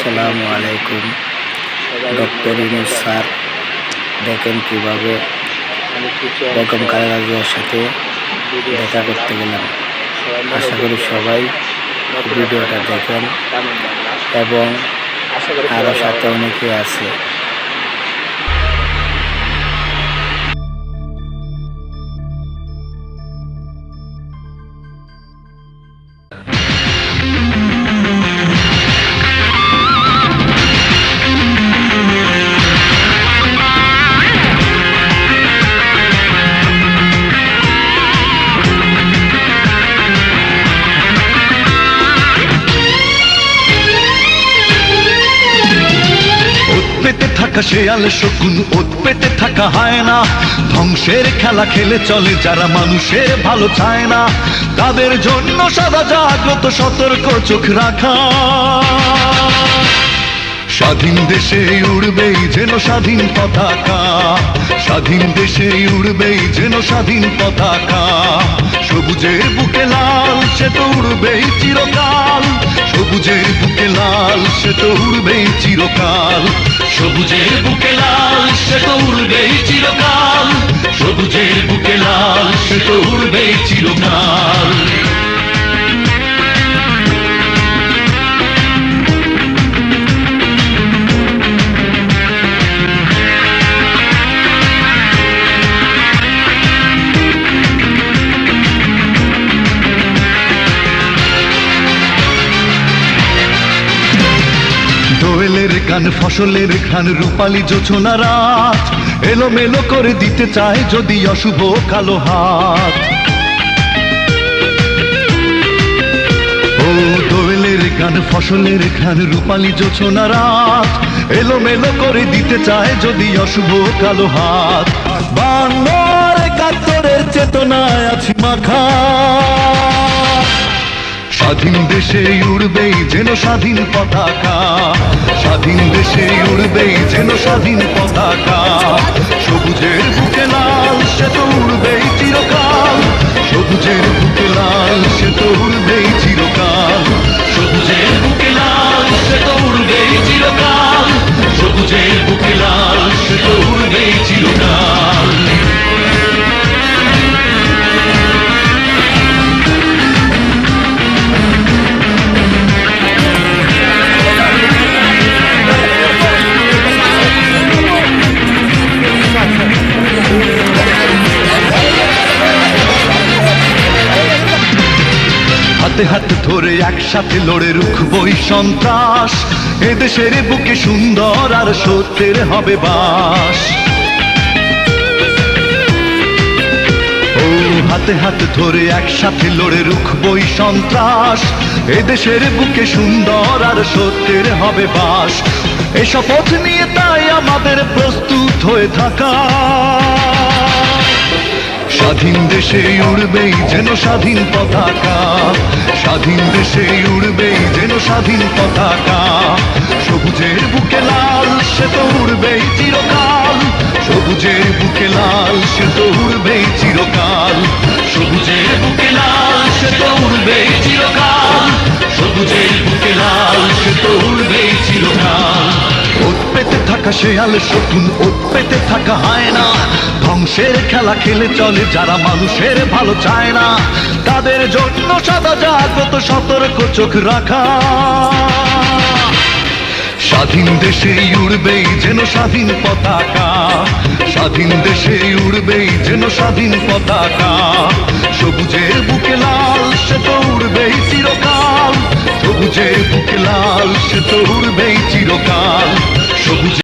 আসসালামু আলাইকুম। Doctor Yunus sir দেখেন কিভাবে বেগম খালেদা জিয়ার সাথে দেখা করতে গেলাম। আশা করি সবাই ভিডিওটা দেখেন এবং আরও সাথে অনেকে আছে। থাকা শেয়াল শকুন ওত পেতে থাকা হয় না, ধ্বংসের খেলা খেলে চলে যারা মানুষের ভালো চায় না। তাদের জন্য সদা জাগ্রত সতর্ক চোখ রাখা। স্বাধীন দেশে উড়বেই যেন স্বাধীন পতাকা, স্বাধীন দেশে উড়বেই যেন স্বাধীন পতাকা। সবুজের বুকে লাল সে তো উড়বেই চিরকাল, সবুজের বুকে লাল সে তো উড়বেই চিরকাল। সবুজের বুকে লাল সে তো উড়বেই চিরকাল, সবুজের বুকে লাল সে তো উড়বেই চিরকাল। দোয়েলের গান ফসলের ঘ্রাণ রূপালী জোছনা রাত, এলোমেলো করে দিতে চায় যদি অশুভ কালো হাত। ও দোয়েলের গান ফসলের ঘ্রাণ রূপালী জোছনা রাত, এলোমেলো করে দিতে চায় যদি অশুভ কালো হাত। 52-71 চেতনায় আছি মাখা। স্বাধীন দেশে উড়বেই যেন স্বাধীন পতাকা, স্বাধীন দেশে উড়বেই যেন স্বাধীন পতাকা। সবুজের বুকে লাল সে তো উড়বেই চিরকাল, সবুজের বুকে লাল সে তো উড়বেই চিরকাল। সবুজের বুকে লাল সে তো উড়বেই চিরকাল, সবুজের বুকে লাল সে তো উড়বেই চিরকাল। হাতে হাতে ধরে একসাথে লড়ে রুখবই সন্ত্রাস, এদেশের বুকে সুন্দর আর সত্যের হবে বাস। ও হাতে হাতে ধরে একসাথে লড়ে রুখবই সন্ত্রাস, এদেশের বুকে সুন্দর আর সত্যের হবে বাস। এ শপথ নিয়ে তাই আমাদের প্রস্তুত হয়ে থাকা। স্বাধীন দেশে উড়বেই যেন স্বাধীন পতাকা, স্বাধীন দেশে উড়বেই যেন স্বাধীন পতাকা। সবুজের বুকে লাল সে তো উড়বেই চিরকাল, সবুজের বুকে লাল সে তো উড়বেই চিরকাল। সবুজের বুকে লাল সে তো উড়বেই চিরকাল, সবুজের বুকে লাল সে তো উড়বেই চিরকাল। ওত পেতে থাকা শেয়াল শকুন ওত পেতে থাকা হয় না, ধ্বংসের খেলা খেলে চলে যারা মানুষের ভালো চায় না। তাদের জন্য সদা জাগ্রত সতর্ক চোখ রাখা। স্বাধীন দেশে উড়বেই যেন স্বাধীন পতাকা, স্বাধীন দেশে উড়বেই যেন স্বাধীন পতাকা। সবুজের বুকে লাল সে তো উড়বেই চিরকাল, সবুজের বুকে লাল সে তো উড়বেই চিরকাল। সবুজ